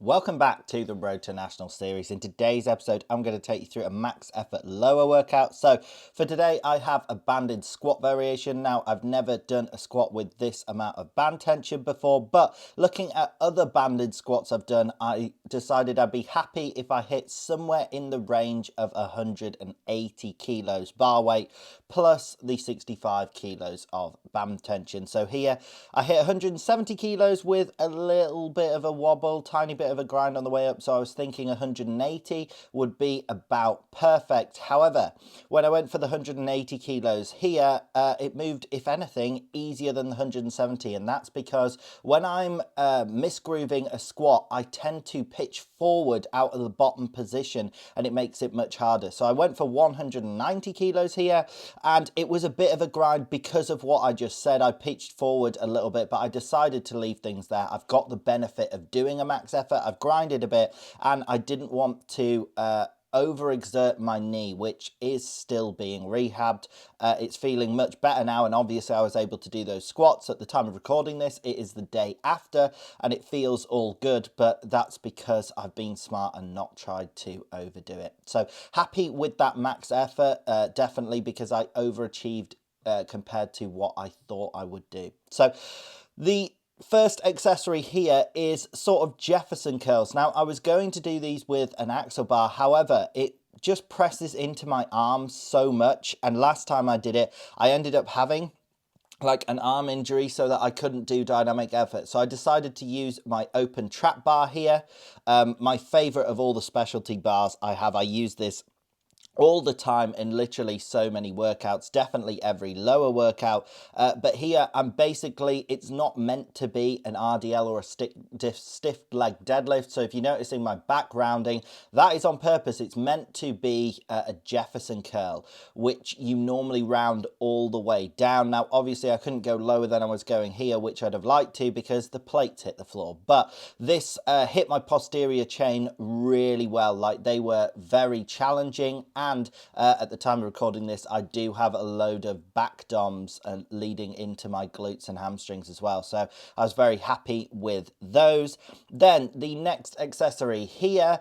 Welcome back to the Road to National series. In today's episode, I'm going to take you through a max effort lower workout. So for today, I have a banded squat variation. Now, I've never done a squat with this amount of band tension before, but looking at other banded squats I've done, I decided I'd be happy if I hit somewhere in the range of 180 kilos bar weight plus the 65 kilos of band tension. So here I hit 170 kilos with a little bit of a wobble, tiny bit of a grind on the way up, so I was thinking 180 would be about perfect. However, when I went for the 180 kilos here, it moved, if anything, easier than the 170, and that's because when I'm misgrooving a squat, I tend to pitch forward out of the bottom position, and it makes it much harder. So I went for 190 kilos here, and it was a bit of a grind because of what I just said. I pitched forward a little bit, but I decided to leave things there. I've got the benefit of doing a max effort. I've grinded a bit, and I didn't want to overexert my knee, which is still being rehabbed. It's feeling much better now, and obviously I was able to do those squats at the time of recording this. It is the day after, and it feels all good, but that's because I've been smart and not tried to overdo it. So happy with that max effort, definitely, because I overachieved compared to what I thought I would do. So the first accessory here is sort of Jefferson curls. Now, I was going to do these with an axle bar, however, it just presses into my arms so much, and last time I did it, I ended up having like an arm injury so that I couldn't do dynamic effort. So I decided to use my open trap bar here. My favorite of all the specialty bars I have. I use this all the time in literally so many workouts, definitely every lower workout. But here I'm basically, it's not meant to be an RDL or a stiff leg deadlift. So if you're noticing my back rounding, that is on purpose. It's meant to be a Jefferson curl, which you normally round all the way down. Now, obviously I couldn't go lower than I was going here, which I'd have liked to because the plates hit the floor. But this hit my posterior chain really well. Like, they were very challenging, and at the time of recording this, I do have a load of back DOMs and leading into my glutes and hamstrings as well. So I was very happy with those. Then the next accessory here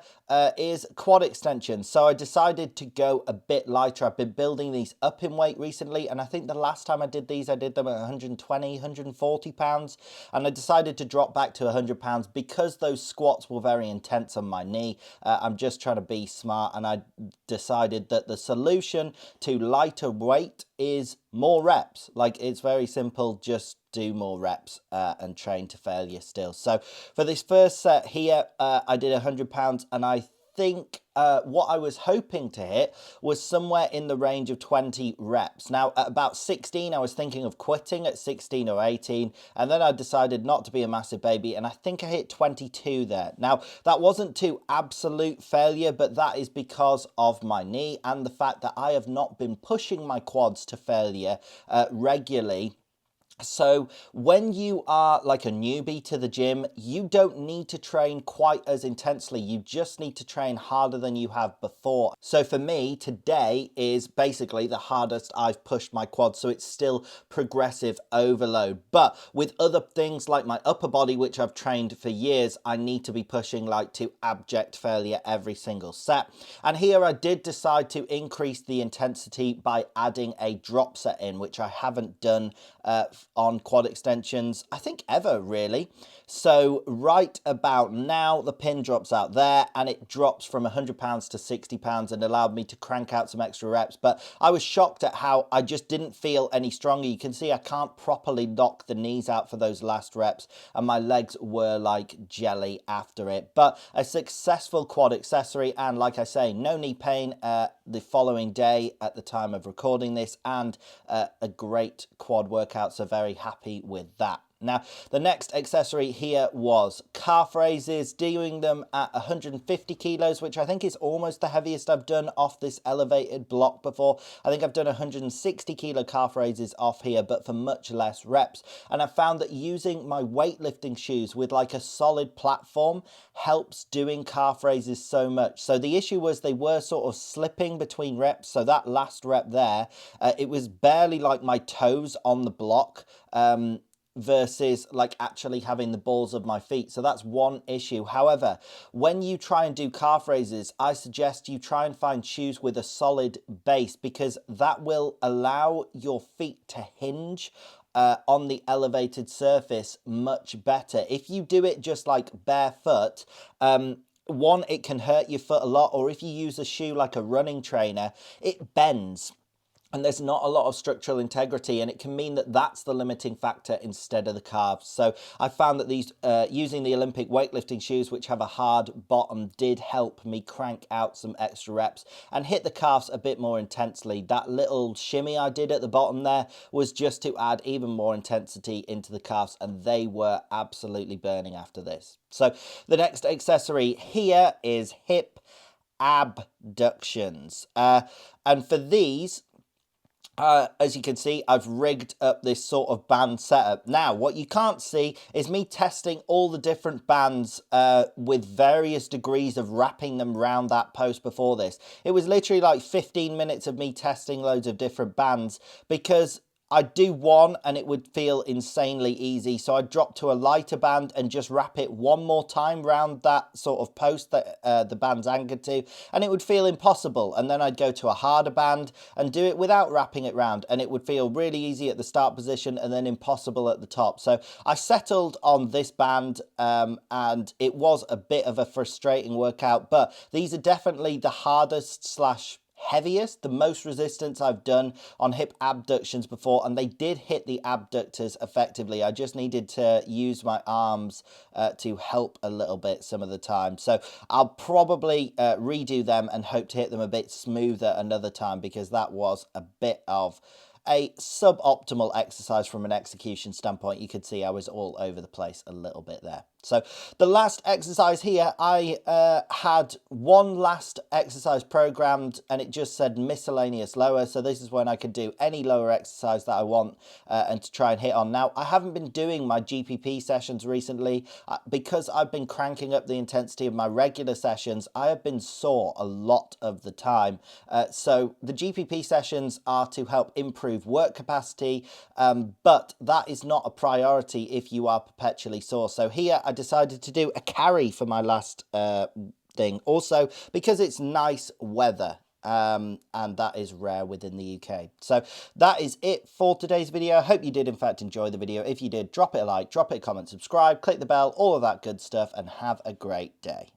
is quad extensions. So I decided to go a bit lighter. I've been building these up in weight recently, and I think the last time I did these, I did them at 120, 140 pounds, and I decided to drop back to 100 pounds because those squats were very intense on my knee. I'm just trying to be smart, and I decided that the solution to lighter weight is more reps. Like, it's very simple, just do more reps and train to failure still. So for this first set here, I did 100 pounds, and I think what I was hoping to hit was somewhere in the range of 20 reps. Now, at about 16, I was thinking of quitting at 16 or 18, and then I decided not to be a massive baby, and I think I hit 22 there. Now, that wasn't to absolute failure, but that is because of my knee and the fact that I have not been pushing my quads to failure regularly. So when you are like a newbie to the gym, you don't need to train quite as intensely. You just need to train harder than you have before. So for me, today is basically the hardest I've pushed my quads. So it's still progressive overload. But with other things like my upper body, which I've trained for years, I need to be pushing like to abject failure every single set. And here I did decide to increase the intensity by adding a drop set in, which I haven't done on quad extensions, I think ever really. So right about now, the pin drops out there, and it drops from 100 pounds to 60 pounds and allowed me to crank out some extra reps. But I was shocked at how I just didn't feel any stronger. You can see I can't properly knock the knees out for those last reps, and my legs were like jelly after it. But a successful quad accessory, and like I say, no knee pain the following day at the time of recording this, and a great quad workout, so very happy with that. Now, the next accessory here was calf raises, doing them at 150 kilos, which I think is almost the heaviest I've done off this elevated block before. I think I've done 160 kilo calf raises off here, but for much less reps. And I found that using my weightlifting shoes with like a solid platform helps doing calf raises so much. So the issue was they were sort of slipping between reps. So that last rep there, it was barely like my toes on the block. versus like actually having the balls of my feet. So that's one issue. However, when you try and do calf raises, I suggest you try and find shoes with a solid base, because that will allow your feet to hinge on the elevated surface much better. If you do it just like barefoot, one, it can hurt your foot a lot, or if you use a shoe like a running trainer, it bends and there's not a lot of structural integrity, and it can mean that that's the limiting factor instead of the calves. So I found that these using the Olympic weightlifting shoes, which have a hard bottom, did help me crank out some extra reps and hit the calves a bit more intensely. That little shimmy I did at the bottom there was just to add even more intensity into the calves, and they were absolutely burning after this. So the next accessory here is hip abductions, and for these, as you can see, I've rigged up this sort of band setup. Now, what you can't see is me testing all the different bands with various degrees of wrapping them around that post before this. It was literally like 15 minutes of me testing loads of different bands, because I'd do one and it would feel insanely easy. So I'd drop to a lighter band and just wrap it one more time round that sort of post that the band's anchored to, and it would feel impossible. And then I'd go to a harder band and do it without wrapping it round, and it would feel really easy at the start position and then impossible at the top. So I settled on this band, and it was a bit of a frustrating workout, but these are definitely the hardest slash heaviest, the most resistance I've done on hip abductions before, and they did hit the abductors effectively. I just needed to use my arms to help a little bit some of the time. So I'll probably redo them and hope to hit them a bit smoother another time, because that was a bit of a suboptimal exercise from an execution standpoint. You could see I was all over the place a little bit there. So the last exercise here, I had one last exercise programmed and it just said miscellaneous lower. So this is when I could do any lower exercise that I want and to try and hit on. Now, I haven't been doing my GPP sessions recently because I've been cranking up the intensity of my regular sessions. I have been sore a lot of the time. So the GPP sessions are to help improve work capacity, but that is not a priority if you are perpetually sore. So here I decided to do a carry for my last thing, also because it's nice weather, and that is rare within the UK. So that is it for today's video. I hope you did in fact enjoy the video. If you did, drop it a like, drop it a comment, subscribe, click the bell, all of that good stuff, and have a great day.